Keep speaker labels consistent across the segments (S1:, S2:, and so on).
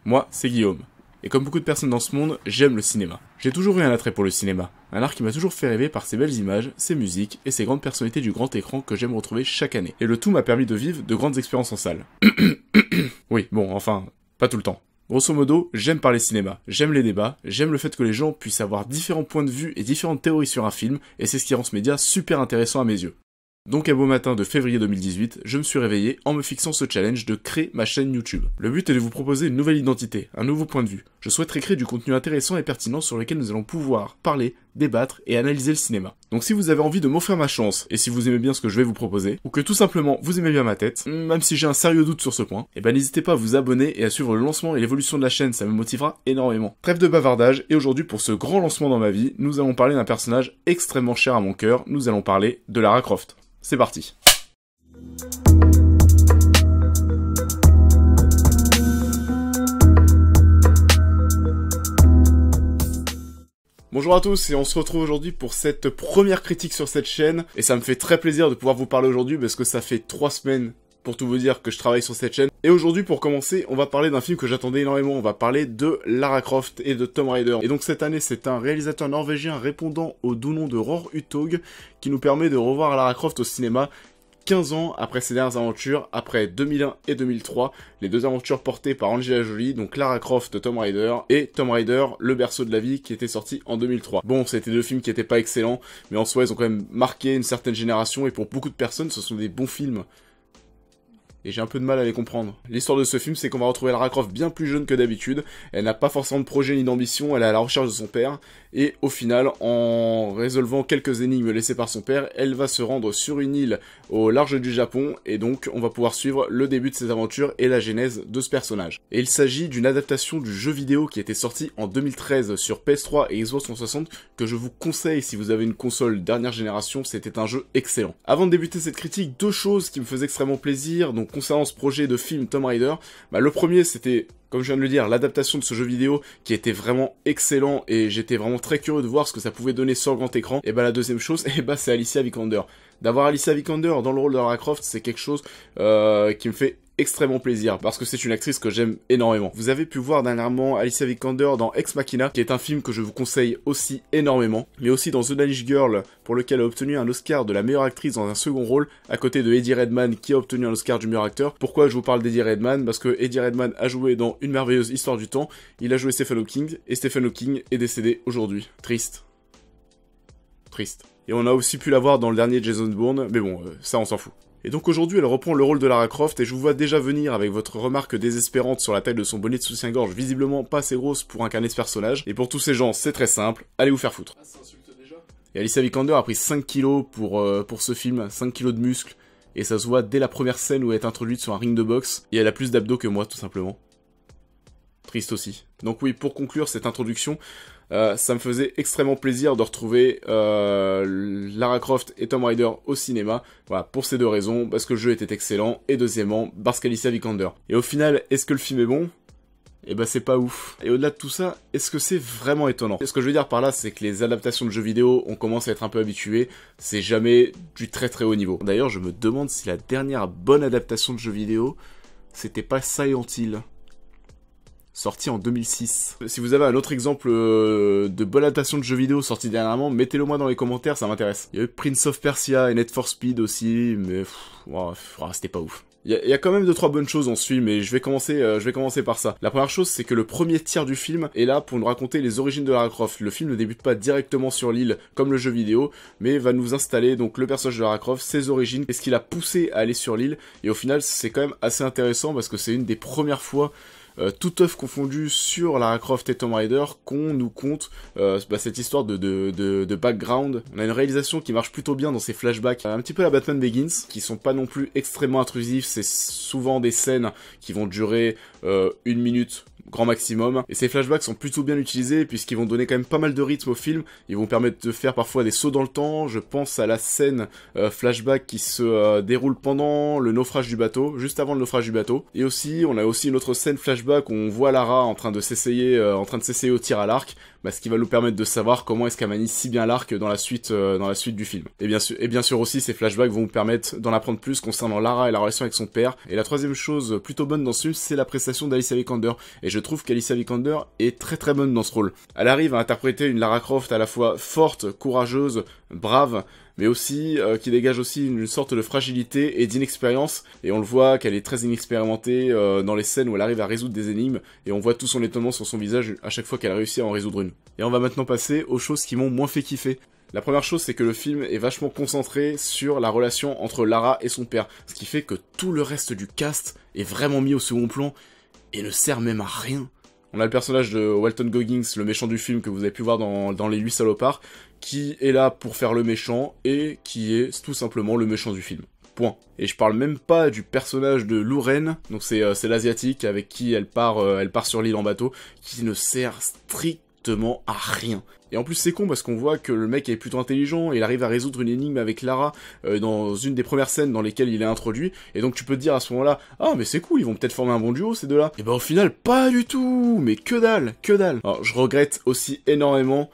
S1: Moi, c'est Guillaume. Et comme beaucoup de personnes dans ce monde, j'aime le cinéma. J'ai toujours eu un attrait pour le cinéma, un art qui m'a toujours fait rêver par ses belles images, ses musiques et ses grandes personnalités du grand écran que j'aime retrouver chaque année. Et le tout m'a permis de vivre de grandes expériences en salle. Oui, bon, enfin, pas tout le temps. Grosso modo, j'aime parler cinéma, j'aime les débats, j'aime le fait que les gens puissent avoir différents points de vue et différentes théories sur un film, et c'est ce qui rend ce média super intéressant à mes yeux. Donc un beau matin de février 2018, je me suis réveillé en me fixant ce challenge de créer ma chaîne YouTube. Le but est de vous proposer une nouvelle identité, un nouveau point de vue. Je souhaiterais créer du contenu intéressant et pertinent sur lequel nous allons pouvoir parler, débattre et analyser le cinéma. Donc si vous avez envie de m'offrir ma chance, et si vous aimez bien ce que je vais vous proposer, ou que tout simplement vous aimez bien ma tête, même si j'ai un sérieux doute sur ce point, et ben n'hésitez pas à vous abonner et à suivre le lancement et l'évolution de la chaîne, ça me motivera énormément. Trêve de bavardage, et aujourd'hui pour ce grand lancement dans ma vie, nous allons parler d'un personnage extrêmement cher à mon cœur, nous allons parler de Lara Croft. C'est parti. Bonjour à tous et on se retrouve aujourd'hui pour cette première critique sur cette chaîne et ça me fait très plaisir de pouvoir vous parler aujourd'hui parce que ça fait 3 semaines pour tout vous dire que je travaille sur cette chaîne. Et aujourd'hui pour commencer on va parler d'un film que j'attendais énormément, on va parler de Lara Croft et de Tomb Raider. Et donc cette année c'est un réalisateur norvégien répondant au doux nom de Roar Uthaug qui nous permet de revoir Lara Croft au cinéma 15 ans après ses dernières aventures, après 2001 et 2003, les deux aventures portées par Angelina Jolie, donc Lara Croft, Tomb Raider, et Tomb Raider, le berceau de la vie, qui était sorti en 2003. Bon, c'était deux films qui étaient pas excellents, mais en soi, ils ont quand même marqué une certaine génération, et pour beaucoup de personnes, ce sont des bons films. Et j'ai un peu de mal à les comprendre. L'histoire de ce film, c'est qu'on va retrouver Lara Croft bien plus jeune que d'habitude, elle n'a pas forcément de projet ni d'ambition, elle est à la recherche de son père, et au final, en résolvant quelques énigmes laissées par son père, elle va se rendre sur une île au large du Japon, et donc on va pouvoir suivre le début de ses aventures et la genèse de ce personnage. Et il s'agit d'une adaptation du jeu vidéo qui était sorti en 2013 sur PS3 et Xbox 360, que je vous conseille si vous avez une console dernière génération, c'était un jeu excellent. Avant de débuter cette critique, deux choses qui me faisaient extrêmement plaisir, donc concernant ce projet de film Tomb Raider, le premier c'était, comme je viens de le dire, l'adaptation de ce jeu vidéo qui était vraiment excellent et j'étais vraiment très curieux de voir ce que ça pouvait donner sur le grand écran. Et la deuxième chose, c'est Alicia Vikander. D'avoir Alicia Vikander dans le rôle de Lara Croft, c'est quelque chose qui me fait extrêmement plaisir, parce que c'est une actrice que j'aime énormément. Vous avez pu voir dernièrement Alicia Vikander dans Ex Machina, qui est un film que je vous conseille aussi énormément, mais aussi dans The Danish Girl, pour lequel elle a obtenu un Oscar de la meilleure actrice dans un second rôle, à côté de Eddie Redmayne, qui a obtenu un Oscar du meilleur acteur. Pourquoi je vous parle d'Eddie Redmayne? Parce que Eddie Redmayne a joué dans Une merveilleuse histoire du temps, il a joué Stephen Hawking, et Stephen Hawking est décédé aujourd'hui. Triste. Triste. Et on a aussi pu la voir dans le dernier Jason Bourne, mais bon, ça on s'en fout. Et donc aujourd'hui elle reprend le rôle de Lara Croft et je vous vois déjà venir avec votre remarque désespérante sur la taille de son bonnet de soutien-gorge visiblement pas assez grosse pour incarner ce personnage. Et pour tous ces gens c'est très simple, allez vous faire foutre. Ah, ça insulte déjà. Et Alicia Vikander a pris 5 kilos pour ce film, 5 kilos de muscles. Et ça se voit dès la première scène où elle est introduite sur un ring de boxe. Et elle a plus d'abdos que moi tout simplement. Triste aussi. Donc oui, pour conclure cette introduction, ça me faisait extrêmement plaisir de retrouver Lara Croft et Tomb Raider au cinéma. Voilà, pour ces deux raisons, parce que le jeu était excellent, et deuxièmement, parce qu'Alicia Vikander. Et au final, est-ce que le film est bon? Eh c'est pas ouf. Et au-delà de tout ça, est-ce que c'est vraiment étonnant? Ce que je veux dire par là, c'est que les adaptations de jeux vidéo, on commence à être un peu habitués, c'est jamais du très très haut niveau. D'ailleurs, je me demande si la dernière bonne adaptation de jeux vidéo, c'était pas Silent Hill, sorti en 2006. Si vous avez un autre exemple de bonne adaptation de jeux vidéo sorti dernièrement, mettez-le moi dans les commentaires, ça m'intéresse. Il y a eu Prince of Persia et Need for Speed aussi, mais c'était pas ouf. Il y a quand même 2-3 bonnes choses dans ce film, et je vais commencer par ça. La première chose, c'est que le premier tiers du film est là pour nous raconter les origines de Lara Croft. Le film ne débute pas directement sur l'île, comme le jeu vidéo, mais va nous installer donc le personnage de Lara Croft, ses origines, et ce qui l'a poussé à aller sur l'île, et au final, c'est quand même assez intéressant, parce que c'est une des premières fois tout œuf confondu sur Lara Croft et Tomb Raider qu'on nous conte cette histoire de background. On a une réalisation qui marche plutôt bien dans ces flashbacks, un petit peu la Batman Begins, qui sont pas non plus extrêmement intrusifs, c'est souvent des scènes qui vont durer 1 minute grand maximum, et ces flashbacks sont plutôt bien utilisés puisqu'ils vont donner quand même pas mal de rythme au film, ils vont permettre de faire parfois des sauts dans le temps. Je pense à la scène flashback qui se déroule pendant le naufrage du bateau, juste avant le naufrage du bateau, et aussi on a aussi une autre scène flashback où on voit Lara en train de s'essayer au tir à l'arc. bah, ce qui va nous permettre de savoir comment est-ce qu'elle manie si bien l'arc dans la suite du film. Et bien sûr aussi, ces flashbacks vont vous permettre d'en apprendre plus concernant Lara et la relation avec son père. Et la troisième chose plutôt bonne dans ce film, c'est la prestation d'Alicia Vikander. Et je trouve qu'Alicia Vikander est très très bonne dans ce rôle. Elle arrive à interpréter une Lara Croft à la fois forte, courageuse, brave, mais aussi qui dégage aussi une sorte de fragilité et d'inexpérience, et on le voit qu'elle est très inexpérimentée dans les scènes où elle arrive à résoudre des énigmes, et on voit tout son étonnement sur son visage à chaque fois qu'elle réussit à en résoudre une. Et on va maintenant passer aux choses qui m'ont moins fait kiffer. La première chose, c'est que le film est vachement concentré sur la relation entre Lara et son père, ce qui fait que tout le reste du cast est vraiment mis au second plan, et ne sert même à rien. On a le personnage de Walton Goggins, le méchant du film que vous avez pu voir dans Les 8 salopards, qui est là pour faire le méchant, et qui est tout simplement le méchant du film. Point. Et je parle même pas du personnage de Louren, donc c'est l'asiatique avec qui elle part sur l'île en bateau, qui ne sert strictement à rien. Et en plus c'est con parce qu'on voit que le mec est plutôt intelligent, et il arrive à résoudre une énigme avec Lara dans une des premières scènes dans lesquelles il est introduit, et donc tu peux te dire à ce moment-là, ah mais c'est cool, ils vont peut-être former un bon duo ces deux-là. Et ben au final pas du tout, mais que dalle, que dalle. Alors je regrette aussi énormément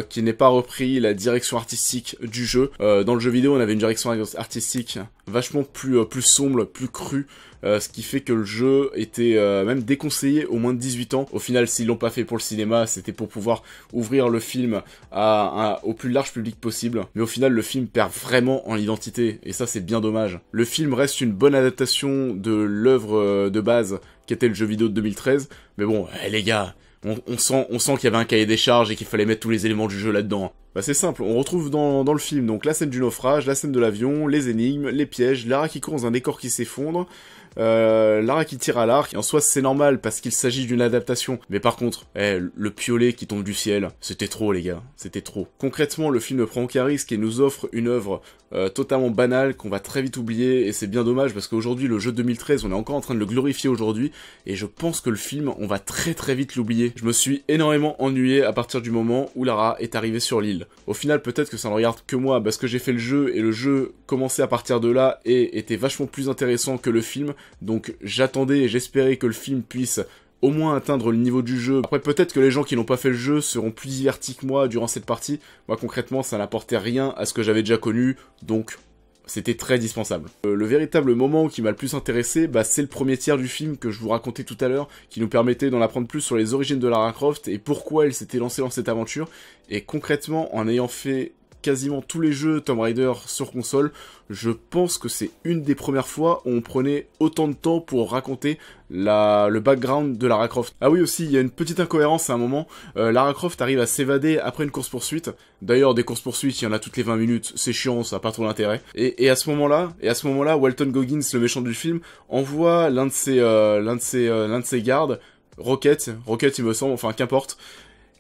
S1: qu'il n'ait pas repris la direction artistique du jeu. Dans le jeu vidéo on avait une direction artistique vachement plus sombre, plus crue, ce qui fait que le jeu était même déconseillé aux moins de 18 ans. Au final, s'ils l'ont pas fait pour le cinéma, c'était pour pouvoir ouvrir le film au plus large public possible. Mais au final, le film perd vraiment en identité, et ça c'est bien dommage. Le film reste une bonne adaptation de l'œuvre de base qui était le jeu vidéo de 2013, mais bon, les gars, on sent qu'il y avait un cahier des charges et qu'il fallait mettre tous les éléments du jeu là-dedans. Bah c'est simple, on retrouve dans le film donc la scène du naufrage, la scène de l'avion, les énigmes, les pièges, Lara qui court dans un décor qui s'effondre, Lara qui tire à l'arc, et en soi c'est normal parce qu'il s'agit d'une adaptation, mais par contre, le piolet qui tombe du ciel, c'était trop les gars, c'était trop. Concrètement, le film ne prend aucun risque et nous offre une œuvre totalement banale qu'on va très vite oublier, et c'est bien dommage parce qu'aujourd'hui le jeu 2013, on est encore en train de le glorifier aujourd'hui, et je pense que le film, on va très très vite l'oublier. Je me suis énormément ennuyé à partir du moment où Lara est arrivée sur l'île. Au final, peut-être que ça ne regarde que moi, parce que j'ai fait le jeu, et le jeu commençait à partir de là, et était vachement plus intéressant que le film, donc j'attendais et j'espérais que le film puisse au moins atteindre le niveau du jeu. Après, peut-être que les gens qui n'ont pas fait le jeu seront plus divertis que moi durant cette partie. Moi, concrètement, ça n'apportait rien à ce que j'avais déjà connu, donc c'était très dispensable. Le véritable moment qui m'a le plus intéressé, bah, c'est le premier tiers du film que je vous racontais tout à l'heure, qui nous permettait d'en apprendre plus sur les origines de Lara Croft et pourquoi elle s'était lancée dans cette aventure. Et concrètement, en ayant fait quasiment tous les jeux Tomb Raider sur console, je pense que c'est une des premières fois où on prenait autant de temps pour raconter le background de Lara Croft. Ah oui aussi, il y a une petite incohérence à un moment, Lara Croft arrive à s'évader après une course-poursuite. D'ailleurs, des courses-poursuites, il y en a toutes les 20 minutes, c'est chiant, ça n'a pas trop d'intérêt. Et à ce moment-là, Walton Goggins, le méchant du film, envoie l'un de ses gardes, Rocket il me semble, enfin qu'importe.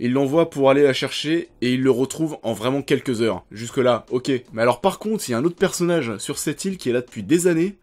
S1: Il l'envoie pour aller la chercher, et il le retrouve en vraiment quelques heures. Jusque là, ok. Mais alors par contre, il y a un autre personnage sur cette île qui est là depuis des années,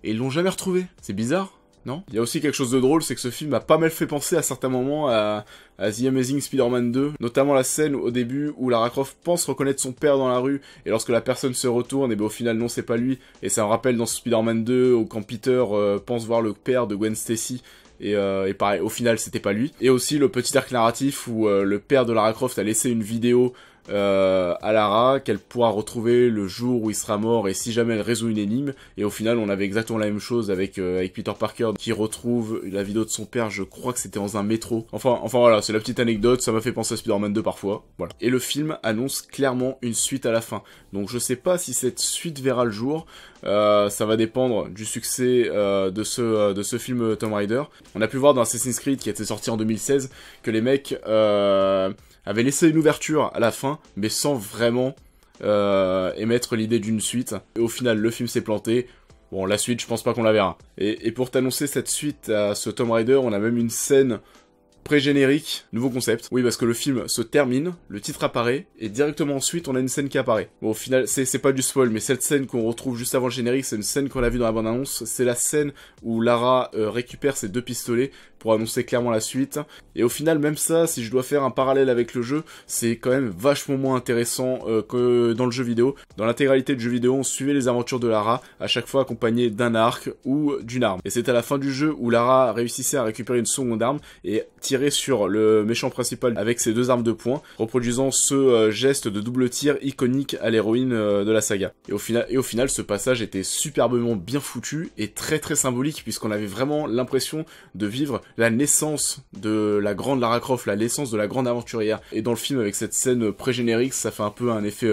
S1: et ils l'ont jamais retrouvé. C'est bizarre, non? Il y a aussi quelque chose de drôle, c'est que ce film m'a pas mal fait penser à certains moments à The Amazing Spider-Man 2, notamment la scène au début où Lara Croft pense reconnaître son père dans la rue, et lorsque la personne se retourne, et ben au final non c'est pas lui, et ça me rappelle dans Spider-Man 2, où quand Peter pense voir le père de Gwen Stacy, et pareil, au final c'était pas lui. Et aussi le petit arc narratif où le père de Lara Croft a laissé une vidéo à Lara qu'elle pourra retrouver le jour où il sera mort et si jamais elle résout une énigme. Et au final on avait exactement la même chose avec Peter Parker qui retrouve la vidéo de son père, je crois que c'était dans un métro. Enfin voilà, c'est la petite anecdote, ça m'a fait penser à Spider-Man 2 parfois. Voilà. Et le film annonce clairement une suite à la fin. Donc je sais pas si cette suite verra le jour. Ça va dépendre du succès de ce film Tomb Raider. On a pu voir dans Assassin's Creed qui était sorti en 2016 que les mecs avaient laissé une ouverture à la fin, mais sans vraiment émettre l'idée d'une suite. Et au final, le film s'est planté. Bon, la suite, je pense pas qu'on la verra. Et pour t'annoncer cette suite à ce Tomb Raider, on a même une scène pré-générique, nouveau concept. Oui, parce que le film se termine, le titre apparaît, et directement ensuite, on a une scène qui apparaît. Bon, au final, c'est pas du spoil, mais cette scène qu'on retrouve juste avant le générique, c'est une scène qu'on a vue dans la bande-annonce. C'est la scène où Lara récupère ses 2 pistolets pour annoncer clairement la suite. Et au final, même ça, si je dois faire un parallèle avec le jeu, c'est quand même vachement moins intéressant que dans le jeu vidéo. Dans l'intégralité du jeu vidéo, on suivait les aventures de Lara, à chaque fois accompagné d'un arc ou d'une arme. Et c'est à la fin du jeu où Lara réussissait à récupérer une seconde arme et tirer tirer sur le méchant principal avec ses 2 armes de poing, reproduisant ce geste de double tir iconique à l'héroïne de la saga. Et au final, ce passage était superbement bien foutu et très symbolique, puisqu'on avait vraiment l'impression de vivre la naissance de la grande Lara Croft, la naissance de la grande aventurière. Et dans le film, avec cette scène pré-générique, ça fait un peu un effet...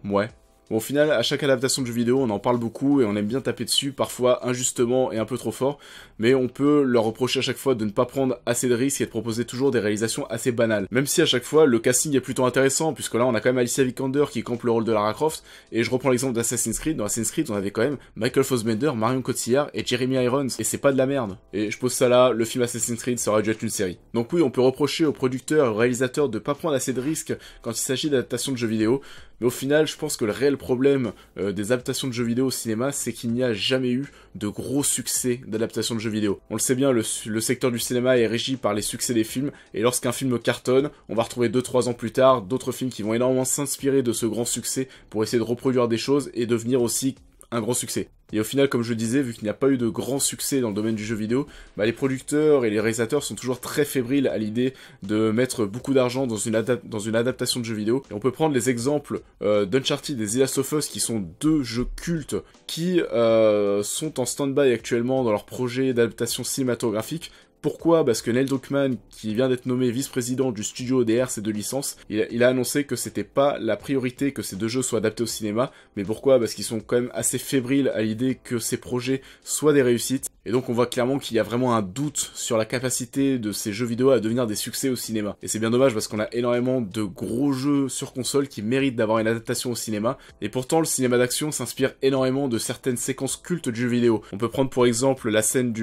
S1: ouais. Bon, au final, à chaque adaptation de jeu vidéo, on en parle beaucoup et on aime bien taper dessus, parfois injustement et un peu trop fort, mais on peut leur reprocher à chaque fois de ne pas prendre assez de risques et de proposer toujours des réalisations assez banales. Même si à chaque fois, le casting est plutôt intéressant, puisque là, on a quand même Alicia Vikander qui campe le rôle de Lara Croft, et je reprends l'exemple d'Assassin's Creed. Dans Assassin's Creed, on avait quand même Michael Fassbender, Marion Cotillard et Jeremy Irons, et c'est pas de la merde. Et je pose ça là, le film Assassin's Creed, ça aurait dû être une série. Donc oui, on peut reprocher aux producteurs et aux réalisateurs de pas prendre assez de risques quand il s'agit d'adaptation de jeux vidéo, mais au final, je pense que le réel problème des adaptations de jeux vidéo au cinéma, c'est qu'il n'y a jamais eu de gros succès d'adaptation de jeux vidéo. On le sait bien, le secteur du cinéma est régi par les succès des films, et lorsqu'un film cartonne, on va retrouver 2-3 ans plus tard d'autres films qui vont énormément s'inspirer de ce grand succès pour essayer de reproduire des choses et devenir aussi un grand succès. Et au final, comme je le disais, vu qu'il n'y a pas eu de grand succès dans le domaine du jeu vidéo, les producteurs et les réalisateurs sont toujours très fébriles à l'idée de mettre beaucoup d'argent dans une adaptation de jeu vidéo. Et on peut prendre les exemples d'Uncharted et The Last of Us, qui sont 2 jeux cultes qui sont en stand-by actuellement dans leur projet d'adaptation cinématographique. Pourquoi ? Parce que Neil Druckmann, qui vient d'être nommé vice-président du studio derrière ces 2 licences, il a annoncé que c'était pas la priorité que ces 2 jeux soient adaptés au cinéma. Mais pourquoi ? Parce qu'ils sont quand même assez fébriles à l'idée que ces projets soient des réussites. Et donc on voit clairement qu'il y a vraiment un doute sur la capacité de ces jeux vidéo à devenir des succès au cinéma. Et c'est bien dommage parce qu'on a énormément de gros jeux sur console qui méritent d'avoir une adaptation au cinéma. Et pourtant le cinéma d'action s'inspire énormément de certaines séquences cultes du jeu vidéo. On peut prendre pour exemple la scène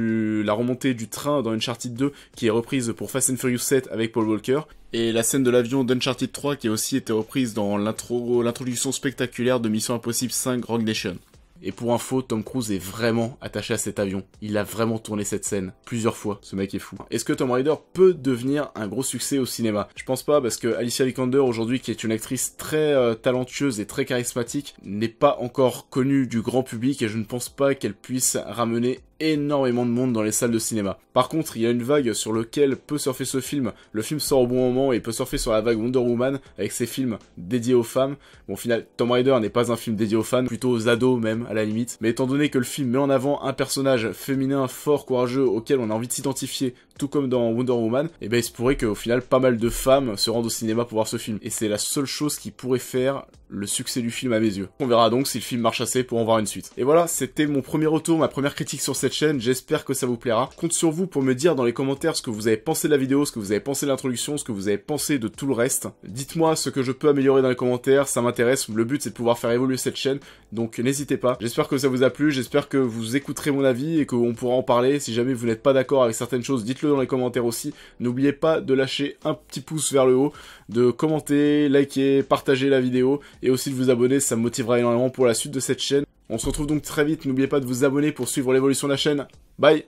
S1: la remontée du train dans Uncharted 2 qui est reprise pour Fast and Furious 7 avec Paul Walker. Et la scène de l'avion d'Uncharted 3 qui a aussi été reprise dans l'introduction spectaculaire de Mission Impossible 5 Rogue Nation. Et pour info, Tom Cruise est vraiment attaché à cet avion. Il a vraiment tourné cette scène plusieurs fois. Ce mec est fou. Est-ce que Tomb Raider peut devenir un gros succès au cinéma ? Je pense pas, parce que Alicia Vikander aujourd'hui, qui est une actrice très talentueuse et très charismatique, n'est pas encore connue du grand public et je ne pense pas qu'elle puisse ramener énormément de monde dans les salles de cinéma. Par contre, il y a une vague sur laquelle peut surfer ce film. Le film sort au bon moment et peut surfer sur la vague Wonder Woman avec ses films dédiés aux femmes. Bon, au final, Tomb Raider n'est pas un film dédié aux fans, plutôt aux ados même, à la limite. Mais étant donné que le film met en avant un personnage féminin fort, courageux, auquel on a envie de s'identifier, tout comme dans Wonder Woman, et ben il se pourrait qu'au final, pas mal de femmes se rendent au cinéma pour voir ce film. Et c'est la seule chose qui pourrait faire le succès du film à mes yeux. On verra donc si le film marche assez pour en voir une suite. Et voilà, c'était mon premier retour, ma première critique sur cette chaîne. J'espère que ça vous plaira. Compte sur vous pour me dire dans les commentaires ce que vous avez pensé de la vidéo, ce que vous avez pensé de l'introduction, ce que vous avez pensé de tout le reste. Dites-moi ce que je peux améliorer dans les commentaires, ça m'intéresse. Le but c'est de pouvoir faire évoluer cette chaîne, donc n'hésitez pas. J'espère que ça vous a plu, j'espère que vous écouterez mon avis et qu'on pourra en parler. Si jamais vous n'êtes pas d'accord avec certaines choses, dites-le dans les commentaires aussi. N'oubliez pas de lâcher un petit pouce vers le haut, de commenter, liker, partager la vidéo et aussi de vous abonner, ça me motivera énormément pour la suite de cette chaîne. On se retrouve donc très vite, n'oubliez pas de vous abonner pour suivre l'évolution de la chaîne. Bye!